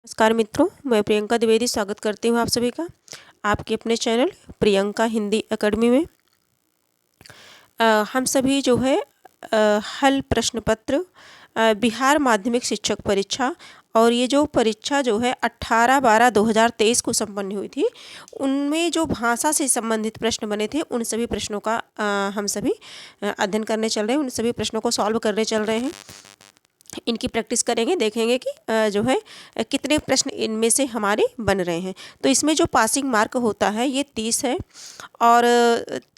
नमस्कार मित्रों, मैं प्रियंका द्विवेदी स्वागत करती हूँ आप सभी का आपके अपने चैनल प्रियंका हिंदी एकेडमी में। हम सभी जो है हल प्रश्न पत्र बिहार माध्यमिक शिक्षक परीक्षा और ये जो परीक्षा जो है 18/12/2023 को संपन्न हुई थी, उनमें जो भाषा से संबंधित प्रश्न बने थे उन सभी प्रश्नों का हम सभी अध्ययन करने चल रहे हैं, उन सभी प्रश्नों को सॉल्व करने चल रहे हैं। इनकी प्रैक्टिस करेंगे, देखेंगे कि जो है कितने प्रश्न इनमें से हमारे बन रहे हैं। तो इसमें जो पासिंग मार्क होता है ये 30 है और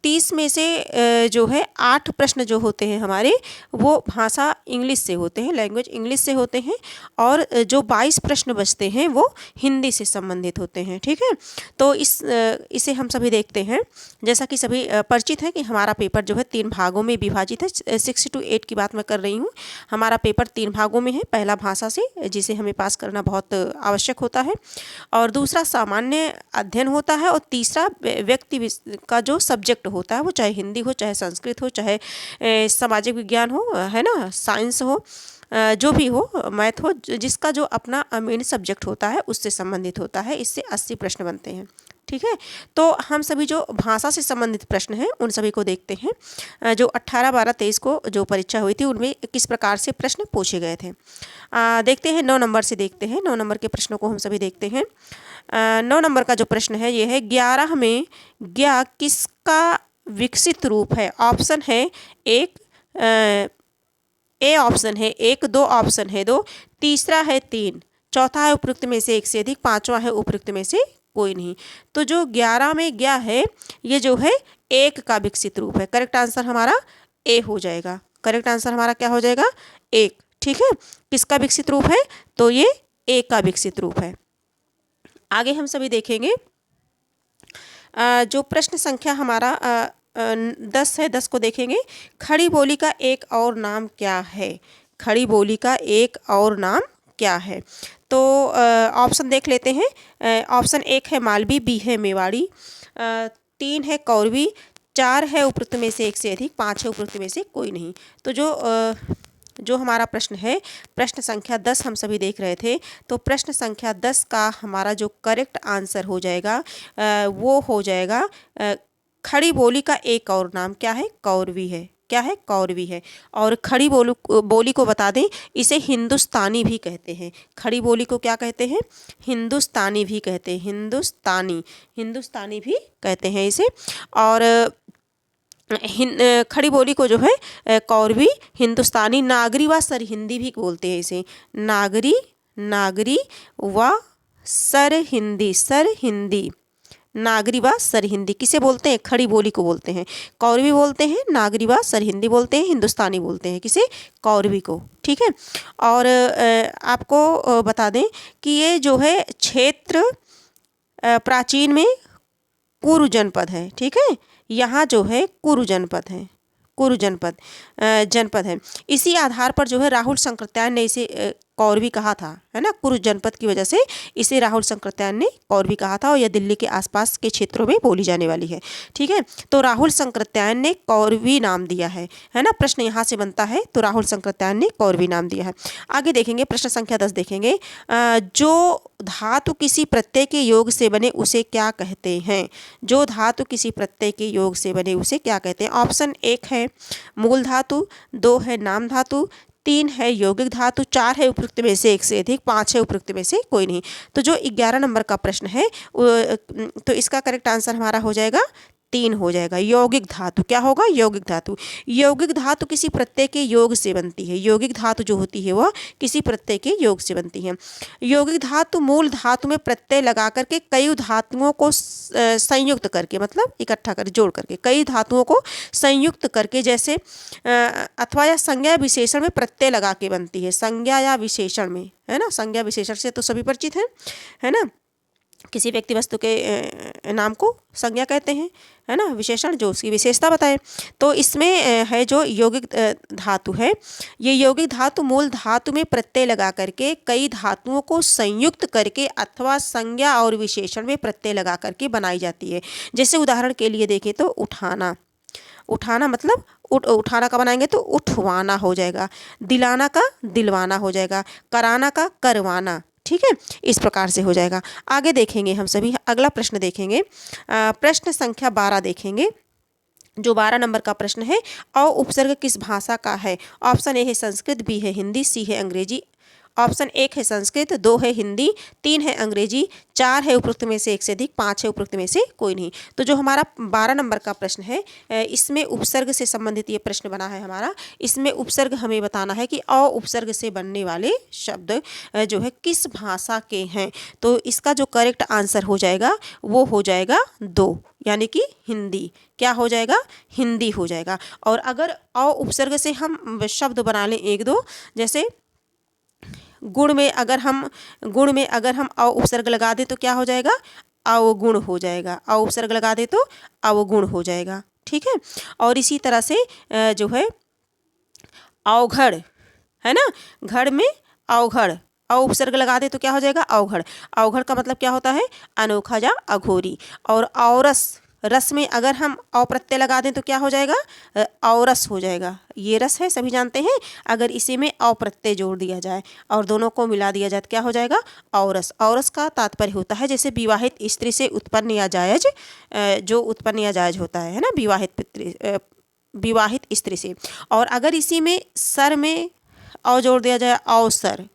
30 में से जो है 8 प्रश्न जो होते हैं हमारे वो भाषा इंग्लिश से होते हैं, लैंग्वेज इंग्लिश से होते हैं और जो 22 प्रश्न बचते हैं वो हिंदी से संबंधित होते हैं। ठीक है, तो इसे हम सभी देखते हैं। जैसा कि सभी परिचित है कि हमारा पेपर जो है 3 भागों में विभाजित है। 6 to 8 की बात मैं कर रही हूँ। हमारा पेपर 3 भागों में है। पहला भाषा से, जिसे हमें पास करना बहुत आवश्यक होता है, और दूसरा सामान्य अध्ययन होता है, और तीसरा व्यक्ति का जो सब्जेक्ट होता है वो चाहे हिंदी हो, चाहे संस्कृत हो, चाहे सामाजिक विज्ञान हो, है ना, साइंस हो, जो भी हो, मैथ हो, जिसका जो अपना मेन सब्जेक्ट होता है उससे संबंधित होता है। इससे 80 प्रश्न बनते हैं। ठीक है, तो हम सभी जो भाषा से संबंधित प्रश्न हैं उन सभी को देखते हैं। जो 18/12/23 को जो परीक्षा हुई थी उनमें किस प्रकार से प्रश्न पूछे गए थे। देखते हैं 9 नंबर से देखते हैं। 9 नंबर के प्रश्नों को हम सभी देखते हैं। 9 नंबर का जो प्रश्न है ये है, 11 में ज्ञा किसका विकसित रूप है। ऑप्शन है एक, ए ऑप्शन है 1, 2 ऑप्शन है 2, तीसरा है 3, चौथा है उपयुक्त में से एक से अधिक, पांचवा है उपयुक्त में से कोई नहीं। तो जो 11 में ज्ञा है ये जो है 1 का विकसित रूप है। करेक्ट आंसर हमारा ए हो जाएगा। करेक्ट आंसर हमारा क्या हो जाएगा? 1। ठीक है, किसका विकसित रूप है? तो ये 1 का विकसित रूप है। आगे हम सभी देखेंगे जो प्रश्न संख्या हमारा 10 है, 10 को देखेंगे। खड़ी बोली का एक और नाम क्या है? खड़ी बोली का एक और नाम क्या है? तो ऑप्शन देख लेते हैं। ऑप्शन 1 है मालवी, बी है मेवाड़ी, 3 है कौरवी, 4 है उपयुक्त में से एक से अधिक, 5 है उपयुक्त में से कोई नहीं। तो जो हमारा प्रश्न है, प्रश्न संख्या 10 हम सभी देख रहे थे। तो प्रश्न संख्या 10 का हमारा जो करेक्ट आंसर हो जाएगा वो हो जाएगा खड़ी बोली का एक और नाम क्या है? कौरवी है। क्या है? कौरवी है। और खड़ी बोली को बता दें, इसे हिंदुस्तानी भी कहते हैं। खड़ी बोली को क्या कहते हैं? हिंदुस्तानी भी कहते हैं। हिंदुस्तानी भी कहते हैं इसे। और खड़ी बोली को जो है कौरवी, हिंदुस्तानी, नागरी व सरहिंदी भी बोलते हैं इसे। नागरी व सरहिंदी, नागरी व सरहिंदी किसे बोलते हैं? खड़ी बोली को बोलते हैं। कौरवी बोलते हैं, नागरी व सरहिंदी बोलते हैं, हिंदुस्तानी बोलते हैं किसे? कौरवी को। ठीक है, और आपको बता दें कि ये जो है क्षेत्र प्राचीन में कुरु जनपद है। ठीक है, यहाँ जो है कुरु जनपद है, जनपद है। इसी आधार पर जो है राहुल शंकरत्यायन ने इसे कौरवी कहा था, है ना। कुरु जनपद की वजह से इसे राहुल शंकरत्यायन ने कौरवी कहा था, और यह दिल्ली के आसपास के क्षेत्रों में बोली जाने वाली है। ठीक है, तो राहुल शंकरत्यायन ने कौरवी नाम दिया है ना। प्रश्न यहाँ से बनता है, तो राहुल शंकरत्यायन ने कौरवी नाम दिया है। आगे देखेंगे, प्रश्न संख्या 10 देखेंगे। जो धातु किसी प्रत्यय के योग से बने उसे क्या कहते हैं? जो धातु किसी प्रत्यय के योग से बने उसे क्या कहते हैं? ऑप्शन 1 है मूल धातु, 2 है नाम धातु, 3 है यौगिक धातु, 4 है उपयुक्त में से एक से अधिक, 5 है उपयुक्त में से कोई नहीं। तो जो 11 नंबर का प्रश्न है तो इसका करेक्ट आंसर हमारा हो जाएगा 3 हो जाएगा। यौगिक धातु क्या होगा? यौगिक धातु। यौगिक धातु किसी प्रत्यय के योग से बनती है। यौगिक धातु जो होती है वह किसी प्रत्यय के योग से बनती है। यौगिक धातु मूल धातु में प्रत्यय लगा करके कई धातुओं को संयुक्त करके, मतलब इकट्ठा कर जोड़ करके, कई धातुओं को संयुक्त करके, जैसे अथवा या संज्ञा विशेषण में प्रत्यय लगा के बनती है। संज्ञा या विशेषण में, है ना, संज्ञा विशेषण से तो सभी परिचित हैं, है ना। किसी व्यक्ति वस्तु के नाम को संज्ञा कहते हैं, है ना, विशेषण जो उसकी विशेषता बताए। तो इसमें है जो यौगिक धातु है, ये यौगिक धातु मूल धातु में प्रत्यय लगा करके कई धातुओं को संयुक्त करके अथवा संज्ञा और विशेषण में प्रत्यय लगा करके बनाई जाती है। जैसे उदाहरण के लिए देखें तो उठाना मतलब उठाना का बनाएंगे तो उठवाना हो जाएगा, दिलाना का दिलवाना हो जाएगा, कराना का करवाना, ठीक है, इस प्रकार से हो जाएगा। आगे देखेंगे हम सभी, अगला प्रश्न देखेंगे, प्रश्न संख्या 12 देखेंगे। जो 12 नंबर का प्रश्न है, अ उपसर्ग किस भाषा का है? ऑप्शन ए है संस्कृत, बी है हिंदी, सी है अंग्रेजी। ऑप्शन एक है संस्कृत, 2 है हिंदी, 3 है अंग्रेजी, 4 है उपरोक्त में से एक से अधिक, 5 है उपरोक्त में से कोई नहीं। तो जो हमारा 12 नंबर का प्रश्न है, इसमें उपसर्ग से संबंधित ये प्रश्न बना है हमारा। इसमें उपसर्ग हमें बताना है कि अ उपसर्ग से बनने वाले शब्द जो है किस भाषा के हैं। तो इसका जो करेक्ट आंसर हो जाएगा वो हो जाएगा 2, यानी कि हिंदी। क्या हो जाएगा? हिंदी हो जाएगा। और अगर अ उपसर्ग से हम शब्द बना लें एक दो, जैसे गुण में अगर हम अ उपसर्ग लगा दें तो क्या हो जाएगा? अवगुण हो जाएगा। अ उपसर्ग लगा दे तो अवगुण हो जाएगा। ठीक है। और इसी तरह से जो है अवघड़, है ना, घड़ में अवघड़, अ उपसर्ग लगा दे तो क्या हो जाएगा? अवघड़। अवघड़ का मतलब क्या होता है? अनोखा या अघोरी। और औरस, रस में अगर हम अ प्रत्यय लगा दें तो क्या हो जाएगा? औरस हो जाएगा। ये रस है, सभी जानते हैं। अगर इसी में अ प्रत्यय जोड़ दिया जाए और दोनों को मिला दिया जाए तो क्या हो जाएगा? औरस। औरस का तात्पर्य होता है जैसे विवाहित स्त्री से उत्पन्न या जायज, जो उत्पन्न या जायज होता है ना, विवाहित स्त्री से। और अगर इसी में सर में अ जोड़ दिया जाए, अवसर,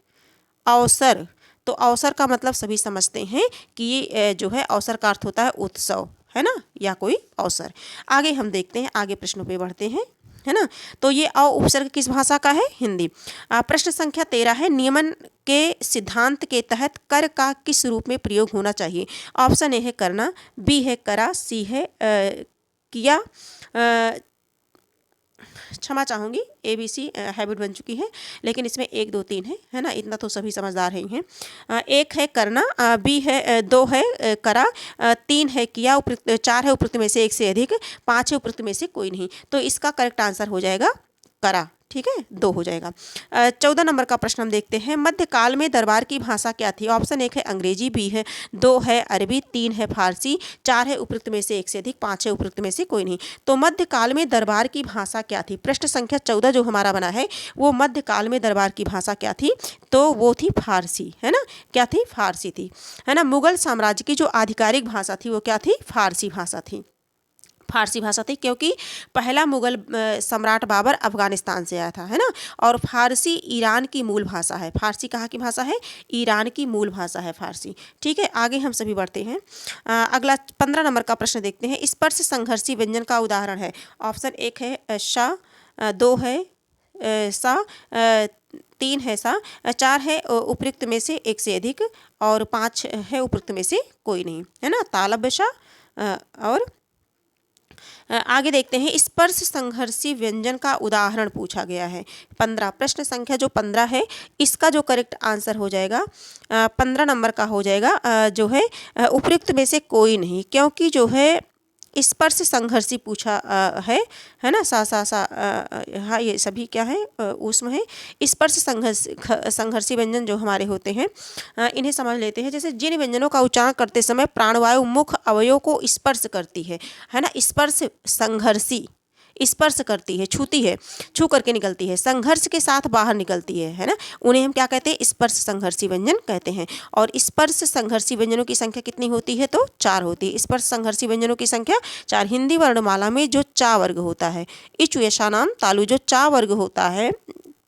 अवसर, तो अवसर का मतलब सभी समझते हैं कि ये जो है अवसर का अर्थ होता है उत्सव, है ना, या कोई अवसर। आगे हम देखते हैं, आगे प्रश्नों पे बढ़ते हैं, है ना। तो ये अ उपसर्ग किस भाषा का है? हिंदी। प्रश्न संख्या 13 है, नियमन के सिद्धांत के तहत कर का किस रूप में प्रयोग होना चाहिए? ऑप्शन ए है करना, बी है करा, सी है किया, क्षमा चाहूँगी, ABC हैबिट बन चुकी है, लेकिन इसमें 1 2 3 है ना, इतना तो सभी समझदार ही हैं। 1 है करना, बी है 2 है करा, 3 है किया, उपयुक्त 4 है उपयुक्त में से एक से अधिक, 5 है उपयुक्त में से कोई नहीं। तो इसका करेक्ट आंसर हो जाएगा करा। ठीक है, 2 हो जाएगा। 14 नंबर का प्रश्न हम देखते हैं, मध्यकाल में दरबार की भाषा क्या थी? ऑप्शन 1 है अंग्रेजी, बी है 2 है अरबी, 3 है फारसी, 4 है उपयुक्त में से एक से अधिक, 5 है उपयुक्त में से कोई नहीं। तो मध्यकाल में दरबार की भाषा क्या थी? प्रश्न संख्या 14 जो हमारा बना है, वो मध्यकाल में दरबार की भाषा क्या थी? तो वो थी फारसी, है ना। क्या थी? फारसी थी, है ना। मुगल साम्राज्य की जो आधिकारिक भाषा थी वो क्या थी? फारसी भाषा थी। फारसी भाषा थी, क्योंकि पहला मुगल सम्राट बाबर अफगानिस्तान से आया था, है ना। और फारसी ईरान की मूल भाषा है। फारसी कहाँ की भाषा है? ईरान की मूल भाषा है फारसी। ठीक है, आगे हम सभी बढ़ते हैं। अगला 15 नंबर का प्रश्न देखते हैं, स्पर्श संघर्षी व्यंजन का उदाहरण है। ऑप्शन 1 है श, 2 है सा, 3 है सा, 4 है उपयुक्त में से एक से अधिक, और 5 है उपयुक्त में से कोई नहीं, है ना। तालब श। और आगे देखते हैं, स्पर्श संघर्षी व्यंजन का उदाहरण पूछा गया है। 15, प्रश्न संख्या जो 15 है, इसका जो करेक्ट आंसर हो जाएगा 15 नंबर का हो जाएगा जो है उपयुक्त में से कोई नहीं, क्योंकि जो है स्पर्श संघर्षी पूछा है ना। हाँ, ये सभी क्या है? उसमें है। स्पर्श संघर्षी व्यंजन जो हमारे होते हैं, इन्हें समझ लेते हैं। जैसे जिन व्यंजनों का उच्चारण करते समय प्राणवायु मुख अवयव को स्पर्श करती है ना। स्पर्श संघर्षी, स्पर्श करती है, छूती है, छू करके निकलती है, संघर्ष के साथ बाहर निकलती है ना। उन्हें हम क्या कहते हैं? स्पर्श संघर्षी व्यंजन कहते हैं। और स्पर्श संघर्षी व्यंजनों की संख्या कितनी होती है? तो 4 होती है। स्पर्श संघर्षी व्यंजनों की संख्या 4। हिंदी वर्णमाला में जो चा वर्ग होता है, इचु यशा नाम तालु, जो चा वर्ग होता है,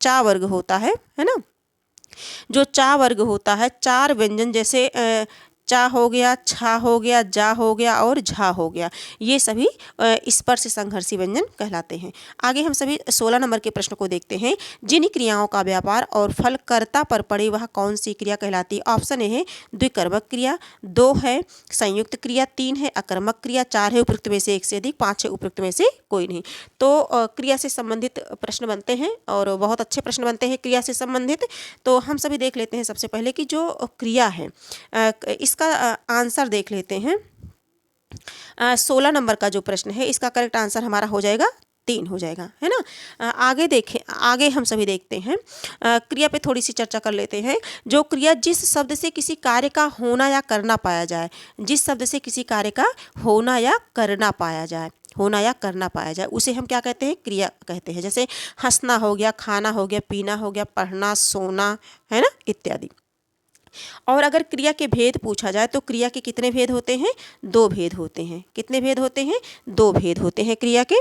चा वर्ग होता है ना। जो चा वर्ग होता है, 4 व्यंजन जैसे चा हो गया, छा हो गया, जा हो गया और झा हो गया, ये सभी स्पर्श संघर्षी व्यंजन कहलाते हैं। आगे हम सभी 16 नंबर के प्रश्न को देखते हैं, जिन क्रियाओं का व्यापार और फल कर्ता पर पड़े वह कौन सी क्रिया कहलाती है? ऑप्शन ए है द्विकर्मक क्रिया, 2 है संयुक्त क्रिया, 3 है अकर्मक क्रिया, 4 है उपयुक्त में से एक से अधिक, 5 है उपयुक्त में से कोई नहीं। तो क्रिया से संबंधित प्रश्न बनते हैं और बहुत अच्छे प्रश्न बनते हैं क्रिया से संबंधित। तो हम सभी देख लेते हैं सबसे पहले कि जो क्रिया है इसका आंसर देख लेते हैं। 16 नंबर का जो प्रश्न है, इसका करेक्ट आंसर हमारा हो जाएगा 3 हो जाएगा, है ना। आगे हम सभी देखते हैं, क्रिया पे थोड़ी सी चर्चा कर लेते हैं। जो क्रिया जिस शब्द से किसी कार्य का होना या करना पाया जाए, जिस शब्द से किसी कार्य का होना या करना पाया जाए, होना या करना पाया जाए, उसे हम क्या कहते हैं? क्रिया कहते हैं। जैसे हंसना हो गया, खाना हो गया, पीना हो गया, पढ़ना, सोना, है ना, इत्यादि। और अगर क्रिया के भेद पूछा जाए तो क्रिया के कितने भेद होते हैं? 2 भेद होते हैं। कितने भेद होते हैं? 2 भेद होते हैं क्रिया के।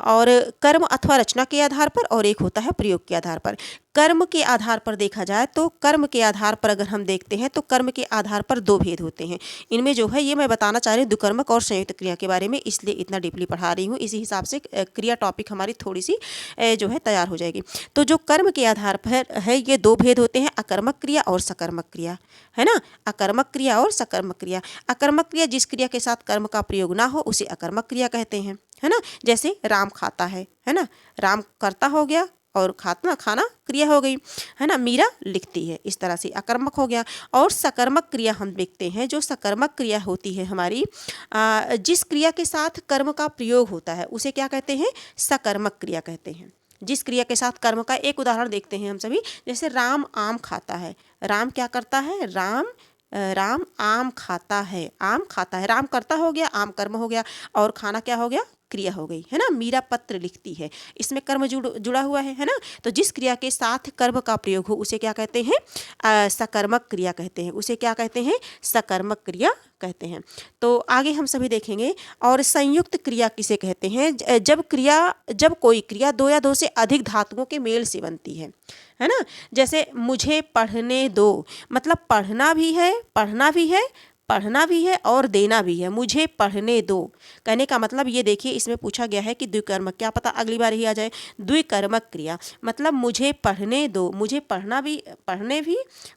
और कर्म अथवा रचना के आधार पर, और एक होता है प्रयोग के आधार पर। कर्म के आधार पर देखा जाए तो कर्म के आधार पर अगर हम देखते हैं तो कर्म के आधार पर 2 भेद होते हैं। इनमें जो है ये मैं बताना चाह रही हूँ द्विकर्मक और संयुक्त क्रिया के बारे में, इसलिए इतना डीपली पढ़ा रही हूँ। इसी हिसाब से क्रिया टॉपिक हमारी थोड़ी सी जो है तैयार हो जाएगी। तो जो कर्म के आधार पर है ये 2 भेद होते हैं, अकर्मक क्रिया और सकर्मक क्रिया, है ना। अकर्मक क्रिया और सकर्मक क्रिया। अकर्मक क्रिया जिस क्रिया के साथ कर्म का प्रयोग ना हो उसे अकर्मक क्रिया कहते हैं, है ना। जैसे राम खाता है ना, राम कर्ता हो गया और खाना क्रिया हो गई, है ना। मीरा लिखती है, इस तरह से अकर्मक हो गया। और सकर्मक क्रिया हम देखते हैं, जो सकर्मक क्रिया होती है हमारी, जिस क्रिया के साथ कर्म का प्रयोग होता है उसे क्या कहते हैं? सकर्मक क्रिया कहते हैं। जिस क्रिया के साथ कर्म का, एक उदाहरण देखते हैं हम सभी, जैसे राम आम खाता है। राम क्या करता है? राम आम खाता है, आम खाता है। राम कर्ता हो गया, आम कर्म हो गया, और खाना क्या हो गया? क्रिया हो गई, है ना। मीरा पत्र लिखती है, इसमें कर्म जुड़ा हुआ है ना। तो जिस क्रिया के साथ कर्म का प्रयोग हो उसे क्या कहते हैं? सकर्मक क्रिया कहते हैं। उसे क्या कहते हैं? सकर्मक क्रिया कहते हैं। तो आगे हम सभी देखेंगे। और संयुक्त क्रिया किसे कहते हैं? जब कोई क्रिया 2 या 2 से अधिक धातुओं के मेल से बनती है ना। जैसे मुझे पढ़ने दो, मतलब पढ़ना भी है और देना भी है। मुझे पढ़ने दो कहने का मतलब ये देखिए, इसमें पूछा गया है कि द्विकर्मक, क्या पता अगली बार ही आ जाए, द्विकर्मक क्रिया। मतलब मुझे पढ़ने दो, मुझे पढ़ना भी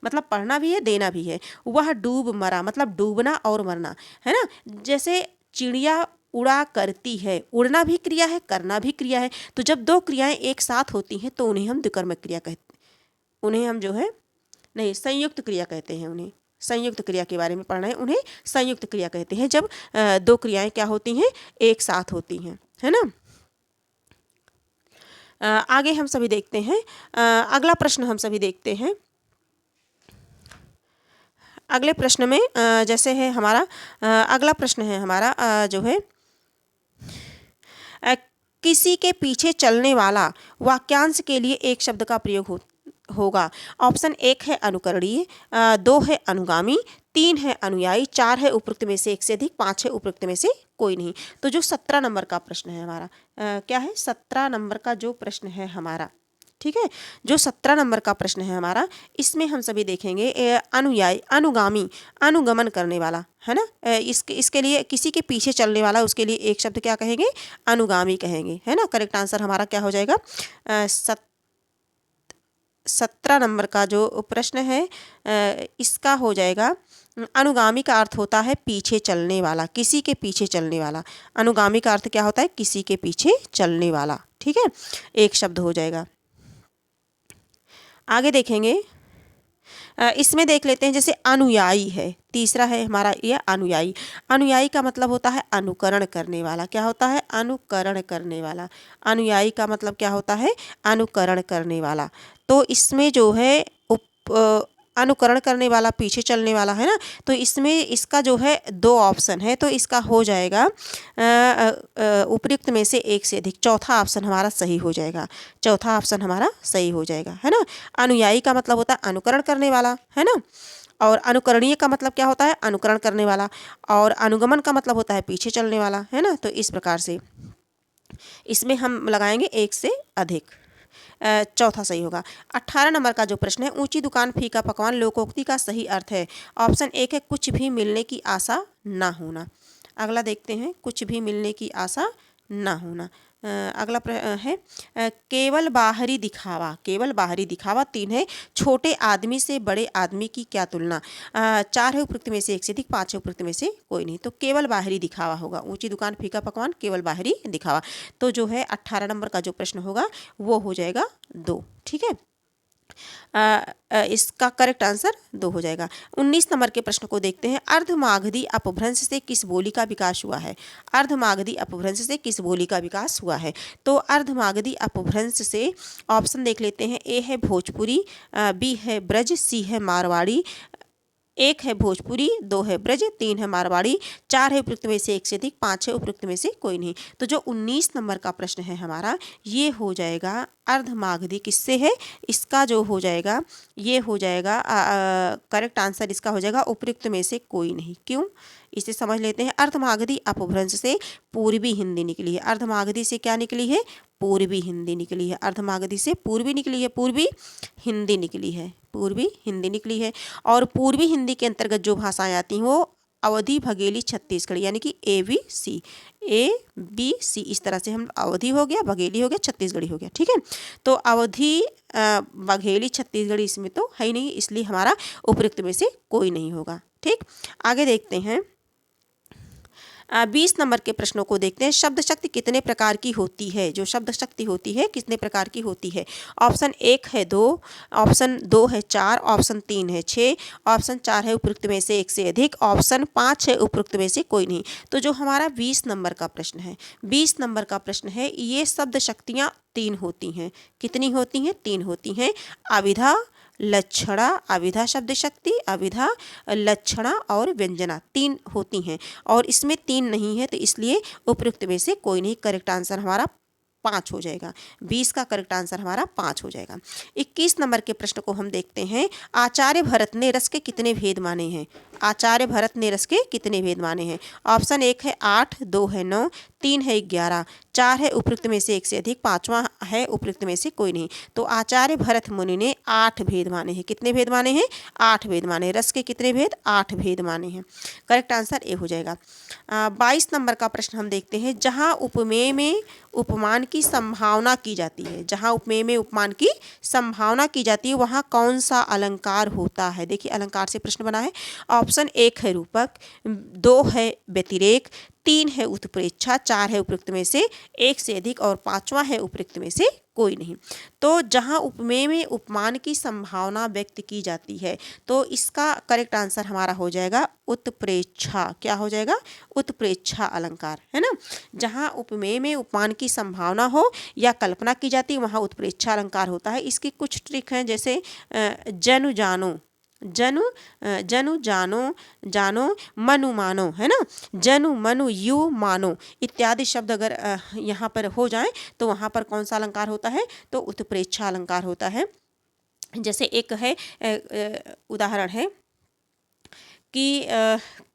मतलब पढ़ना भी है, देना भी है। वह डूब मरा, मतलब डूबना और मरना, है ना। जैसे चिड़िया उड़ा करती है, उड़ना भी क्रिया है, करना भी क्रिया है। तो जब 2 क्रियाएं एक साथ होती हैं तो उन्हें हम द्विकर्मक क्रिया कहते हैं। उन्हें हम जो है नहीं, संयुक्त क्रिया कहते हैं। उन्हें संयुक्त क्रिया के बारे में पढ़ना है, उन्हें संयुक्त क्रिया कहते हैं जब 2 क्रियाएं क्या होती हैं? एक साथ होती हैं, है ना। आगे हम सभी देखते हैं। अगला प्रश्न हम सभी देखते हैं। अगले प्रश्न में जैसे है हमारा अगला प्रश्न है हमारा जो है किसी के पीछे चलने वाला वाक्यांश के लिए एक शब्द का प्रयोग होगा। ऑप्शन 1 है अनुकरणीय, 2 है अनुगामी, 3 है अनुयायी, 4 है उपरोक्त में से एक से अधिक, 5 है उपरोक्त में से कोई नहीं। तो जो 17 नंबर का प्रश्न है हमारा, क्या है? 17 नंबर का जो प्रश्न है हमारा, ठीक है, जो 17 नंबर का प्रश्न है हमारा, इसमें हम सभी देखेंगे अनुयायी, अनुगामी, अनुगमन करने वाला, है ना। इसके लिए किसी के पीछे चलने वाला, उसके लिए एक शब्द क्या कहेंगे? अनुगामी कहेंगे, है ना। करेक्ट आंसर हमारा क्या हो जाएगा? 17 नंबर का जो प्रश्न है इसका हो जाएगा, अनुगामी का अर्थ होता है पीछे चलने वाला, किसी के पीछे चलने वाला। अनुगामी का अर्थ क्या होता है? किसी के पीछे चलने वाला, ठीक है, एक शब्द हो जाएगा। आगे देखेंगे, इसमें देख लेते हैं। जैसे अनुयायी है, तीसरा है हमारा ये अनुयायी। अनुयायी का मतलब होता है अनुकरण करने वाला। क्या होता है? अनुकरण करने वाला। अनुयायी का मतलब क्या होता है? अनुकरण करने वाला। तो इसमें जो है अनुकरण करने वाला, पीछे चलने वाला, है ना। तो इसमें इसका जो है 2 ऑप्शन है, तो इसका हो जाएगा उपयुक्त में से एक से अधिक। चौथा ऑप्शन हमारा सही हो जाएगा, चौथा ऑप्शन हमारा सही हो जाएगा, है ना। अनुयायी का मतलब होता है अनुकरण करने वाला, है ना। और अनुकरणीय का मतलब क्या होता है? अनुकरण करने वाला। और अनुगमन का मतलब होता है पीछे चलने वाला, है ना। तो इस प्रकार से इसमें हम लगाएंगे एक से अधिक, चौथा सही होगा। 18 नंबर का जो प्रश्न है, ऊंची दुकान फीका पकवान लोकोक्ति का सही अर्थ है। ऑप्शन 1 है कुछ भी मिलने की आशा ना होना। अगला देखते हैं, कुछ भी मिलने की आशा ना होना। अगला है केवल बाहरी दिखावा, केवल बाहरी दिखावा। 3 है छोटे आदमी से बड़े आदमी की क्या तुलना। 4 है उपयुक्त में से एक से अधिक, 5 है उपयुक्त में से कोई नहीं। तो केवल बाहरी दिखावा होगा। ऊंची दुकान फीका पकवान, केवल बाहरी दिखावा। तो जो है 18 नंबर का जो प्रश्न होगा वो हो जाएगा 2, ठीक है। इसका करेक्ट आंसर 2 हो जाएगा। 19 नंबर के प्रश्न को देखते हैं। अर्धमागधी अपभ्रंश से किस बोली का विकास हुआ है? अर्धमागधी अपभ्रंश से किस बोली का विकास हुआ है? तो अर्धमागधी अपभ्रंश से ऑप्शन देख लेते हैं। ए है भोजपुरी, बी है ब्रज, सी है मारवाड़ी, 1 है भोजपुरी, 2 है ब्रज, 3 है मारवाड़ी, 4 है उपयुक्त में से एक से अधिक, 5 है उपयुक्त में से कोई नहीं। तो जो 19 नंबर का प्रश्न है हमारा, ये हो जाएगा अर्धमागधी। किससे है? इसका जो हो जाएगा, ये हो जाएगा करेक्ट आंसर इसका हो जाएगा उपयुक्त में से कोई नहीं। क्यों? इसे समझ लेते हैं। अर्धमागधी अपभ्रंश से पूर्वी हिंदी निकली है। अर्धमागधी से क्या निकली है? पूर्वी हिंदी निकली है। अर्धमागधी से पूर्वी निकली है, पूर्वी हिंदी निकली है, पूर्वी हिंदी निकली है। और पूर्वी हिंदी के अंतर्गत जो भाषाएं आती हैं वो अवधी, बघेली, छत्तीसगढ़ी, यानी कि ABC इस तरह से हम अवधी हो गया, बघेली हो गया, छत्तीसगढ़ी हो गया। ठीक है, तो अवधी, बघेली, छत्तीसगढ़ी इसमें तो है ही नहीं, इसलिए हमारा उपयुक्त में से कोई नहीं होगा। ठीक, आगे देखते हैं। 20 नंबर के प्रश्नों को देखते हैं। शब्द शक्ति कितने प्रकार की होती है? जो शब्द शक्ति होती है कितने प्रकार की होती है? ऑप्शन 1 है 2, ऑप्शन 2 है 4, ऑप्शन 3 है 6, ऑप्शन 4 है उपयुक्त में से एक से अधिक, ऑप्शन 5 है उपयुक्त में से कोई नहीं। तो जो हमारा 20 नंबर का प्रश्न है, 20 नंबर का प्रश्न है, ये शब्द शक्तियाँ 3 होती हैं। कितनी होती हैं? 3 होती हैं। अविधा, लक्षणा, अविधा शब्द शक्ति, अविधा, लक्षणा और व्यंजना 3 होती हैं। और इसमें 3 नहीं है, तो इसलिए उपयुक्त में से कोई नहीं। करेक्ट आंसर हमारा 5 हो जाएगा। 20 का करेक्ट आंसर हमारा 5 हो जाएगा। 21 नंबर के प्रश्न को हम देखते हैं। आचार्य भरत ने रस के कितने भेद माने हैं? आचार्य भरत ने रस के कितने भेद माने हैं? ऑप्शन 1 है 8, 2 है 9, 3 है 11, 4 है उपयुक्त में से एक से अधिक, 5वां है उपयुक्त में से कोई नहीं। तो आचार्य भरत मुनि ने 8 भेद माने हैं। कितने भेद माने हैं? 8 भेद माने। रस के कितने भेद? 8 भेद माने हैं। करेक्ट आंसर ए हो जाएगा। 22 नंबर का प्रश्न हम देखते हैं। जहाँ उपमेय में उपमान की संभावना की जाती है, जहाँ उपमेय में उपमान की संभावना की जाती है, वहाँ कौन सा अलंकार होता है? देखिए, अलंकार से प्रश्न बना है। ऑप्शन 1 है रूपक, 2 है व्यतिरेक, 3 है उत्प्रेक्षा, 4 है उपयुक्त में से एक से अधिक और 5वां है उपयुक्त में से कोई नहीं। तो जहाँ उपमेय में उपमान की संभावना व्यक्त की जाती है, तो इसका करेक्ट आंसर हमारा हो जाएगा उत्प्रेक्षा। क्या हो जाएगा? उत्प्रेक्षा अलंकार, है ना। जहाँ उपमेय में उपमान की संभावना हो या कल्पना की जाती है, वहाँ उत्प्रेक्षा अलंकार होता है। इसकी कुछ ट्रिक हैं, जैसे जनु जानो, जनु जनु जानो, जानो मनु मानो, है ना। जनु मनु यू मानो इत्यादि शब्द अगर यहाँ पर हो जाएं, तो वहाँ पर कौन सा अलंकार होता है? तो उत्प्रेक्षा अलंकार होता है। जैसे एक है उदाहरण है कि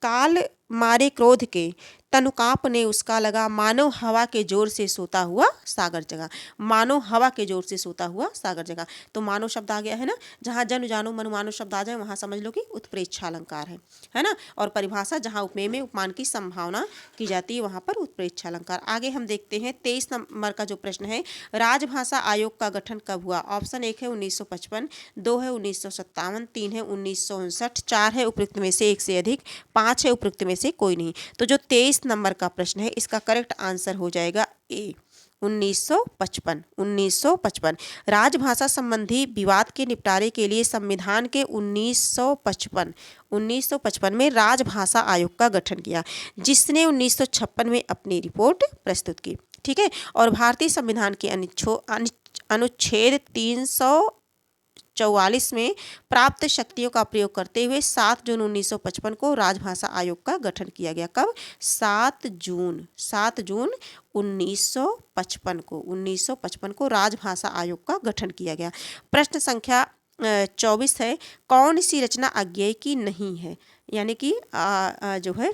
काल मारे क्रोध के तनुकाप ने उसका लगा, मानो हवा के जोर से सोता हुआ सागर जगा। मानो हवा के जोर से सोता हुआ सागर जगा। तो मानो शब्द आ गया, है ना। जहाँ जनु जानो मनु मानो शब्द आ जाए, वहाँ समझ लो कि उत्प्रेक्षा अलंकार है ना। और परिभाषा, जहाँ उपमेय में उपमान की संभावना की जाती है, वहाँ पर उत्प्रेक्षा अलंकार। आगे हम देखते हैं 23 नंबर का जो प्रश्न है। राजभाषा आयोग का गठन कब हुआ? ऑप्शन 1 है 1955, 2 है 1957, 3 है 1959, 4 है उपयुक्त में से एक से अधिक, 5 है उपयुक्त में से कोई नहीं। तो जो 23 नंबर का प्रश्न है, इसका करेक्ट आंसर हो जाएगा ए, 1955। 1955 राजभाषा संबंधी विवाद के निपटारे के लिए संविधान के 1955 में राजभाषा आयोग का गठन किया, जिसने 1956 में अपनी रिपोर्ट प्रस्तुत की। ठीक है, और भारतीय संविधान के अनुच्छेद 344 में प्राप्त शक्तियों का प्रयोग करते हुए 7 जून 1955 को राजभाषा आयोग का गठन किया गया। कब? 7 जून 1955 को राजभाषा आयोग का गठन किया गया। प्रश्न संख्या 24 है। कौन सी रचना अज्ञेय की नहीं है? यानी कि जो है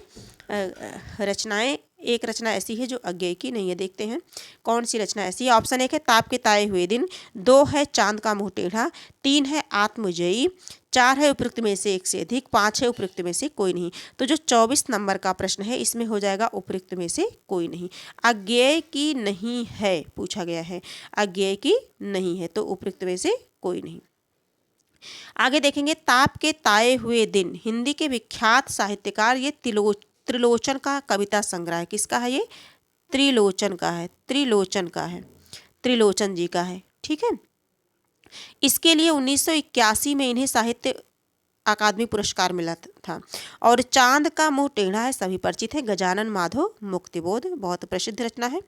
रचनाएं, एक रचना ऐसी है जो अज्ञेय की नहीं है। देखते हैं कौन सी रचना ऐसी है। ऑप्शन 1 है ताप के ताए हुए दिन, 2 है चांद का मुंह टेढ़ा, 3 है आत्मजयी, 4 है उपयुक्त में से एक से अधिक, 5 है उपयुक्त में से कोई नहीं। तो जो 24 नंबर का प्रश्न है, इसमें हो जाएगा उपयुक्त में से कोई नहीं। अज्ञेय की नहीं है पूछा गया है, अज्ञेय की नहीं है, तो उपयुक्त में से कोई नहीं। आगे देखेंगे ताप के ताए हुए दिन हिंदी के विख्यात साहित्यकार, ये त्रिलोचन का कविता संग्रह है। किसका है ये? त्रिलोचन का है, त्रिलोचन जी का है। ठीक है, इसके लिए 1981 में इन्हें साहित्य अकादमी पुरस्कार मिला था। और चांद का मुंह टेढ़ा है सभी परिचित है, गजानन माधव मुक्तिबोध, बहुत प्रसिद्ध रचना है।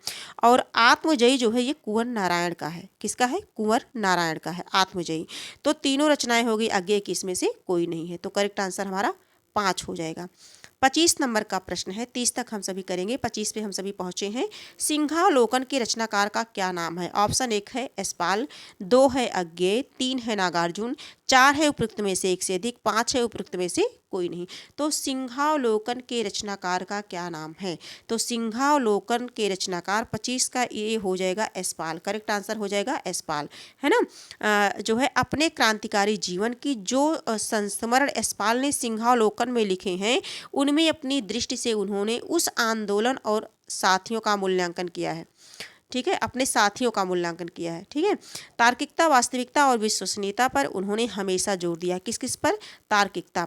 और आत्मजयी जो है ये कुंवर नारायण का है। किसका है? कुंवर नारायण का है आत्मजयी। तो तीनों रचनाएं होगी अज्ञेय की, इसमें से कोई नहीं है। तो करेक्ट आंसर हमारा 5 हो जाएगा। 25 नंबर का प्रश्न है, 30 तक हम सभी करेंगे, 25 पे हम सभी पहुंचे हैं। सिंहावलोकन के रचनाकार का क्या नाम है? ऑप्शन 1 है यशपाल, 2 है अज्ञेय, 3 है नागार्जुन, 4 है उपयुक्त में से एक से अधिक, 5 है उपयुक्त में से कोई नहीं। तो सिंहावलोकन के रचनाकार का क्या नाम है? तो सिंहावलोकन के रचनाकार 25 का ये हो जाएगा यशपाल। करेक्ट आंसर हो जाएगा यशपाल, है ना। जो है अपने क्रांतिकारी जीवन की जो संस्मरण यशपाल ने सिंहावलोकन में लिखे हैं, उनमें अपनी दृष्टि से उन्होंने उस आंदोलन और साथियों का मूल्यांकन किया है। ठीक है, अपने साथियों का मूल्यांकन किया है। ठीक है, तार्किकता, वास्तविकता और विश्वसनीयता पर उन्होंने हमेशा जोर दिया। किस किस पर? तार्किकता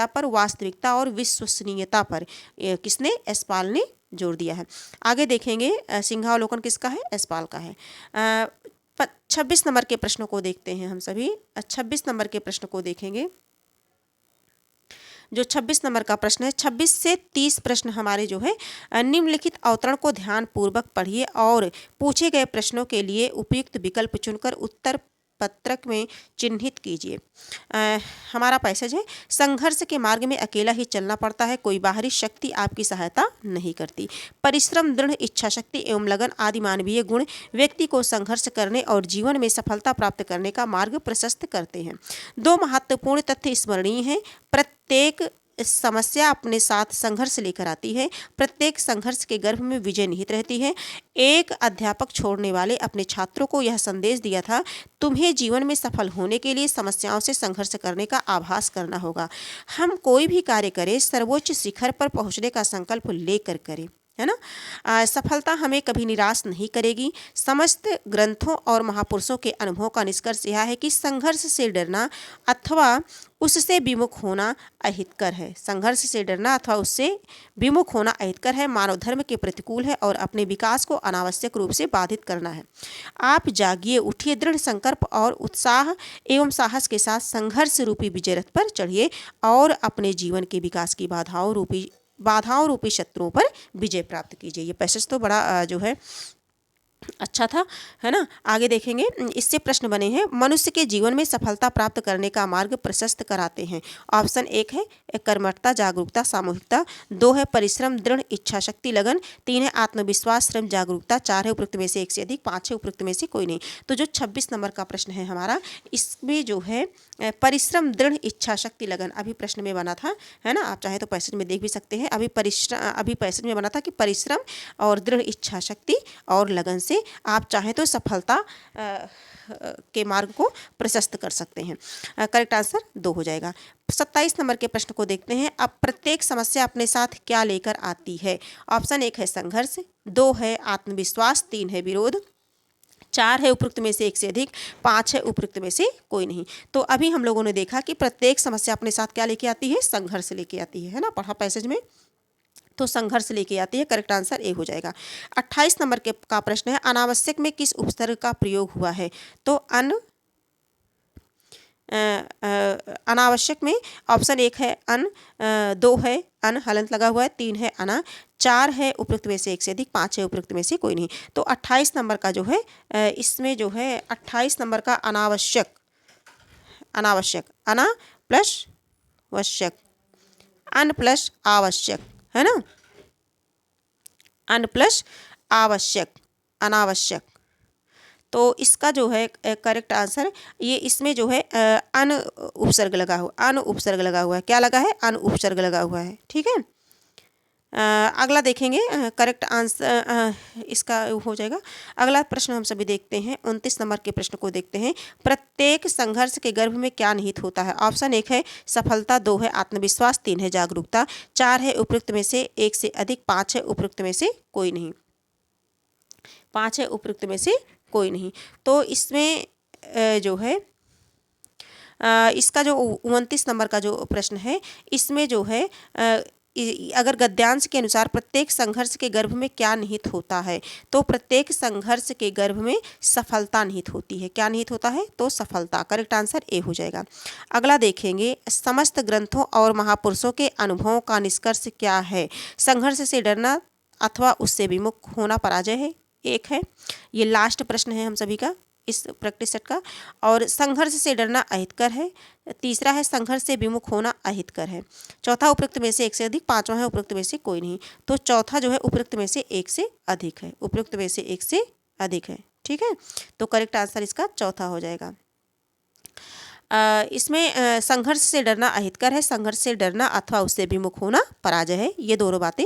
पर, वास्तविकता और विश्वसनीयता पर किसने? यशपाल ने जोर दिया है। आगे देखेंगे, सिंहावलोकन किसका है? यशपाल का है। 26 नंबर के प्रश्नों को देखते हैं हम सभी। 26 नंबर के प्रश्न को देखेंगे। जो 26 नंबर का प्रश्न है, 26 से 30 प्रश्न हमारे जो है निम्नलिखित अवतरण को ध्यानपूर्वक पढ़िए और पूछे गए प्रश्नों के लिए उपयुक्त विकल्प चुनकर उत्तर पत्रक में चिन्हित कीजिए। हमारा पैसेज है, संघर्ष के मार्ग में अकेला ही चलना पड़ता है, कोई बाहरी शक्ति आपकी सहायता नहीं करती। परिश्रम, दृढ़ इच्छा शक्ति एवं लगन आदि मानवीय गुण व्यक्ति को संघर्ष करने और जीवन में सफलता प्राप्त करने का मार्ग प्रशस्त करते हैं। 2 महत्वपूर्ण तथ्य स्मरणीय हैं। प्रत्येक समस्या अपने साथ संघर्ष लेकर आती है, प्रत्येक संघर्ष के गर्भ में विजय निहित रहती है। एक अध्यापक छोड़ने वाले अपने छात्रों को यह संदेश दिया था, तुम्हें जीवन में सफल होने के लिए समस्याओं से संघर्ष करने का आभास करना होगा। हम कोई भी कार्य करें, सर्वोच्च शिखर पर पहुंचने का संकल्प लेकर करें, है ना। सफलता हमें कभी निराश नहीं करेगी। समस्त ग्रंथों और महापुरुषों के अनुभव का निष्कर्ष यह है कि संघर्ष से डरना अथवा उससे विमुख होना अहितकर है। संघर्ष से डरना अथवा उससे विमुख होना अहितकर है, मानव धर्म के प्रतिकूल है और अपने विकास को अनावश्यक रूप से बाधित करना है। आप जागिए, उठिए, दृढ़ संकल्प और उत्साह एवं साहस के साथ संघर्ष रूपी विजय रथ पर चढ़िए और अपने जीवन के विकास की बाधाओं रूपी शत्रुओं पर विजय प्राप्त कीजिए। ये पैसेज तो बड़ा जो है अच्छा था, है ना। आगे देखेंगे, इससे प्रश्न बने हैं, मनुष्य के जीवन में सफलता प्राप्त करने का मार्ग प्रशस्त कराते हैं। ऑप्शन 1 है कर्मठता, जागरूकता, सामूहिकता, 2 है परिश्रम, दृढ़ इच्छा शक्ति, लगन, 3 है आत्मविश्वास, श्रम, जागरूकता, 4 है उपयुक्त में से एक से अधिक, 5 है उपयुक्त में से कोई नहीं। तो जो 26 नंबर का प्रश्न है हमारा, इसमें जो है परिश्रम, दृढ़ इच्छा शक्ति, लगन अभी प्रश्न में बना था, है ना। आप चाहे तो पैसेज में देख भी सकते हैं। अभी पैसेज में बना था कि परिश्रम और दृढ़ इच्छा शक्ति और लगन से आप चाहें तो सफलता के मार्ग को प्रशस्त कर सकते हैं। करेक्ट आंसर 2 हो जाएगा। 27 नंबर के प्रश्न को देखते हैं। अब प्रत्येक समस्या अपने साथ क्या लेकर आती है? ऑप्शन 1 है संघर्ष, 2 है आत्मविश्वास, 3 है विरोध, 4 है उपयुक्त में से एक से अधिक, 5 है उपयुक्त में से कोई नहीं। तो अभी हम लोगों ने देखा कि प्रत्येक समस्या अपने साथ क्या लेके आती है? संघर्ष लेके आती है ना। पढ़ा पैसेज में, तो संघर्ष लेके आती है। करेक्ट आंसर ए हो जाएगा। 28 नंबर का प्रश्न है, अनावश्यक में किस उपसर्ग का प्रयोग हुआ है? तो अनावश्यक में ऑप्शन 1 है अन, 2 है अन हलंत लगा हुआ है, 3 है अना, 4 है उपयुक्त में से एक से अधिक, 5 है उपयुक्त में से कोई नहीं। तो 28 नंबर का जो है इसमें जो है 28 नंबर का अनावश्यक अना प्लस वश्यक, अन प्लस आवश्यक, है ना। अन प्लस आवश्यक, अनावश्यक। तो इसका जो है करेक्ट आंसर, ये इसमें जो है अन उपसर्ग लगा हुआ है। क्या लगा है? अन उपसर्ग लगा हुआ है। ठीक है। अगला देखेंगे, करेक्ट आंसर इसका हो जाएगा। अगला प्रश्न हम सभी देखते हैं। 29 नंबर के प्रश्न को देखते हैं। प्रत्येक संघर्ष के गर्भ में क्या निहित होता है? ऑप्शन 1 है सफलता, 2 है आत्मविश्वास, 3 है जागरूकता, 4 है उपयुक्त में से एक से अधिक, 5 है उपयुक्त में से कोई नहीं। 5 है उपयुक्त में से कोई नहीं। तो इसमें जो है इसका जो 29 नंबर का जो प्रश्न है, इसमें जो है अगर गद्यांश के अनुसार प्रत्येक संघर्ष के गर्भ में क्या निहित होता है, तो प्रत्येक संघर्ष के गर्भ में सफलता निहित होती है। क्या निहित होता है? तो सफलता। करेक्ट आंसर ए हो जाएगा। अगला देखेंगे, समस्त ग्रंथों और महापुरुषों के अनुभवों का निष्कर्ष क्या है? संघर्ष से डरना अथवा उससे विमुख होना पराजय है, एक है। ये लास्ट प्रश्न है हम सभी का इस प्रैक्टिस सेट का। और संघर्ष से डरना अहितकर है। तीसरा है संघर्ष से विमुख होना अहितकर है। चौथा उपरोक्त में से एक से अधिक। पांचवा है उपरोक्त में से कोई नहीं। तो चौथा जो है उपरोक्त में से एक से अधिक है। उपरोक्त में से एक से अधिक है। ठीक है, तो करेक्ट आंसर इसका चौथा हो जाएगा। इसमें संघर्ष से डरना अहितकर है, संघर्ष से डरना अथवा उससे विमुख होना पराजय है। ये दोनों बातें,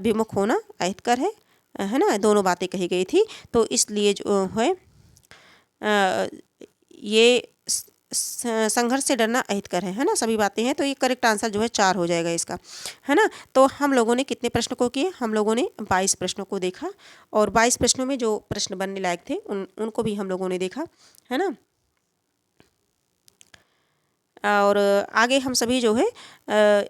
विमुख होना अहितकर है ना, दोनों बातें कही गई थी। तो इसलिए जो है ये संघर्ष से डरना अहितकर है ना, सभी बातें हैं। तो ये करेक्ट आंसर जो है 4 हो जाएगा इसका, है ना। तो हम लोगों ने कितने प्रश्न को किए? हम लोगों ने 22 प्रश्नों को देखा, और 22 प्रश्नों में जो प्रश्न बनने लायक थे उनको भी हम लोगों ने देखा, है ना। और आगे हम सभी जो है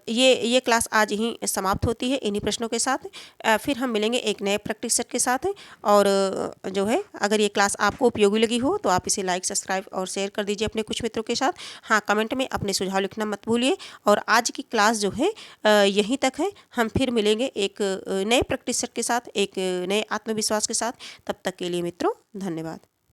ये क्लास आज ही समाप्त होती है इन्हीं प्रश्नों के साथ। फिर हम मिलेंगे एक नए प्रैक्टिस सेट के साथ। और जो है अगर ये क्लास आपको उपयोगी लगी हो तो आप इसे लाइक, सब्सक्राइब और शेयर कर दीजिए अपने कुछ मित्रों के साथ। हाँ, कमेंट में अपने सुझाव लिखना मत भूलिए। और आज की क्लास जो है यहीं तक है। हम फिर मिलेंगे एक नए प्रैक्टिस सेट के साथ, एक नए आत्मविश्वास के साथ। तब तक के लिए मित्रों, धन्यवाद।